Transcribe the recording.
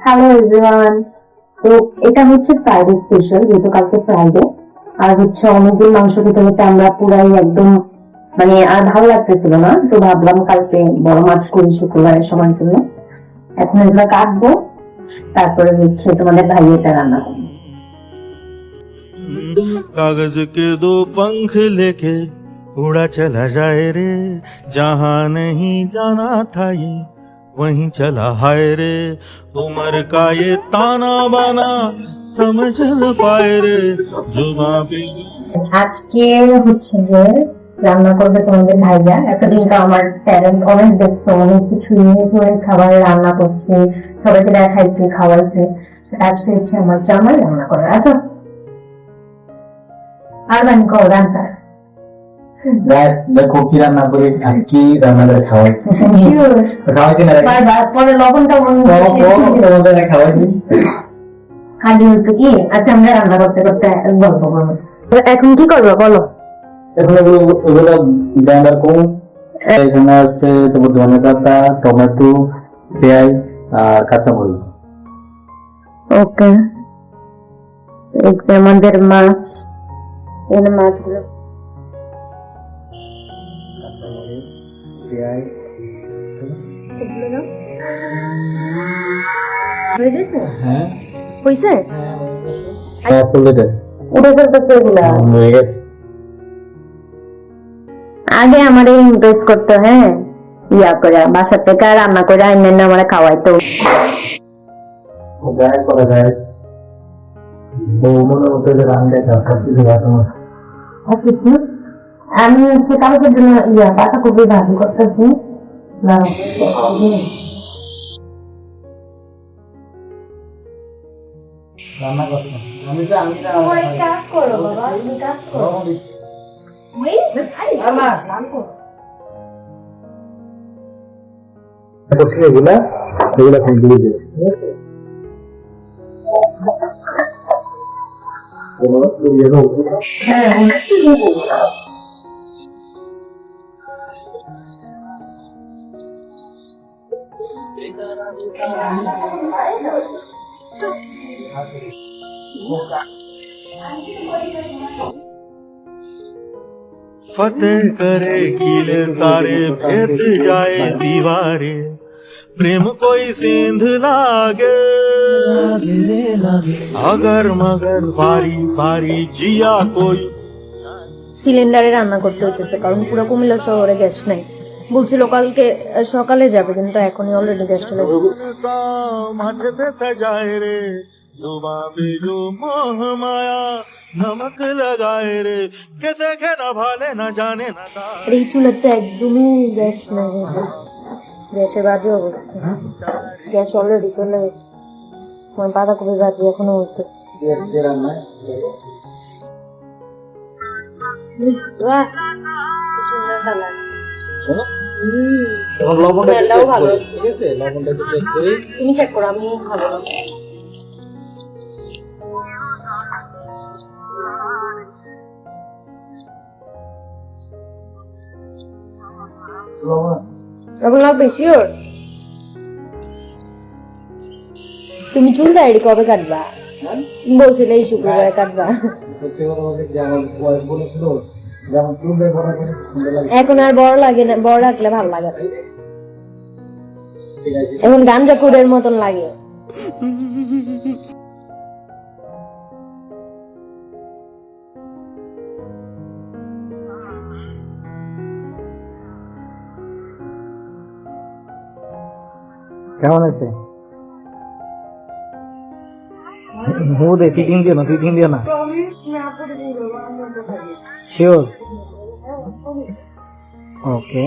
Hello everyone. তো এটা হচ্ছে ফ্রাইডে স্পেশাল, যেহেতু কালকে ফ্রাইডে। আর হচ্ছে অনেকদিন মাংস খেতে খেতে আমরা পুরাই একদম মানে আর ভালো লাগতেছিল না, তো ভাবলাম কালকে বড় মাছ করি শুক্রবারের সবার জন্য। এখন এগুলো কাটবো, তারপরে হচ্ছে তোমাদের ভাই এটা রান্না করবো। कागज के दो पंख लेके उड़ा चला जाए रे, जहां नहीं जाना था ये वहीं चला हाय रे। उम्र का ये ताना बाना समझ न पाए रे, जुबां पे আজকে হচ্ছে যে রান্না করবে তোমাদের ভাইয়া। এতদিন তো আমার ট্যালেন্ট অনেক দেখছো, অনেক কিছু নিয়ে করে খাবার রান্না করছে, সবাইকে দেখাইছে, খাওয়াইছে। আজকে হচ্ছে আমার জামাই রান্না করে। আসো আর বান করো রান্না। গ্যাস দেখো কি রান্না করি, আর কি রান্না করে খাওয়াই। শিওর খাওয়াইছি না পরে লবণটা তোমাদের খাওয়াইছি। খালি হতো কি, আচ্ছা আমরা রান্না করতে করতে গল্প করবো। এখন কি করবো বলো? এখন ওগুলো গ্রাইন্ডার করুন। এখানে আছে তোমার ধনেপাতা, টমেটো, পেঁয়াজ আর কাঁচামরিচ। ওকে, এই যে আমাদের মাছ, এই মাছগুলো পেঁয়াজ হ্যাঁ হয়েছে, ফুলে গেছে, উঠে ফেলতেছে এগুলা। হয়ে গেছে। আগে আমারে ইমপ্রেস করতো, হ্যাঁ ইয়া করে বাসা থেকে রান্না করে আইনে আমার খাওয়াইতো। গায়ে করা গায়ে বউ মনে হতো যে রান্না দরকার ছিল। আমি হচ্ছে কালকে জন্য ইয়া পাতাকপি ভাজি করতেছি। রান্না করতাম আমি তো আমি না কাজ করো বাবা, তুমি কাজ করো। বসে এগুলা এগুলা দিয়ে দিই। फतेह करे किले सारे, भेद जाए दीवारे, प्रेम कोई सिंध लागे अगर मगर बारी बारी जिया कोई। সিলিন্ডারে রান্না করতে হইতেছে, কারণ পুরো কুমিল্লা শহরে গ্যাস নাই। বলছিল কালকে সকালে যাবে, কিন্তু এখনই অলরেডি গ্যাস চলে গেছে। सा माथे पे सजाए रे, जुबां पे जो मोह माया नमक लगाए रे, के देखे न भाले न जाने न दाए। আর এই চুলের তো একদমই গ্যাস নাই, গ্যাসের বাজে অবস্থা। গ্যাস অলরেডি চলে গেছে, আমার বাঁধাকপি ভাজি এখনো হচ্ছে। স্মেলটাও ভালো। তুমি চেক করো, আমি খাবো না। এখন লাগবে শিওর। তুমি চুল দাড়ি কবে কাটবা? বলছিলে এই শুক্রবারে কাটবা। এখন আর বড় লাগে না, বড় রাখলে ভালো লাগে না। এখন গাঞ্জা কুড়ের মতন লাগে। কেমন আছে? দে ফিটিং দিও না, ফিটিং দিও না। শিওর? ওকে।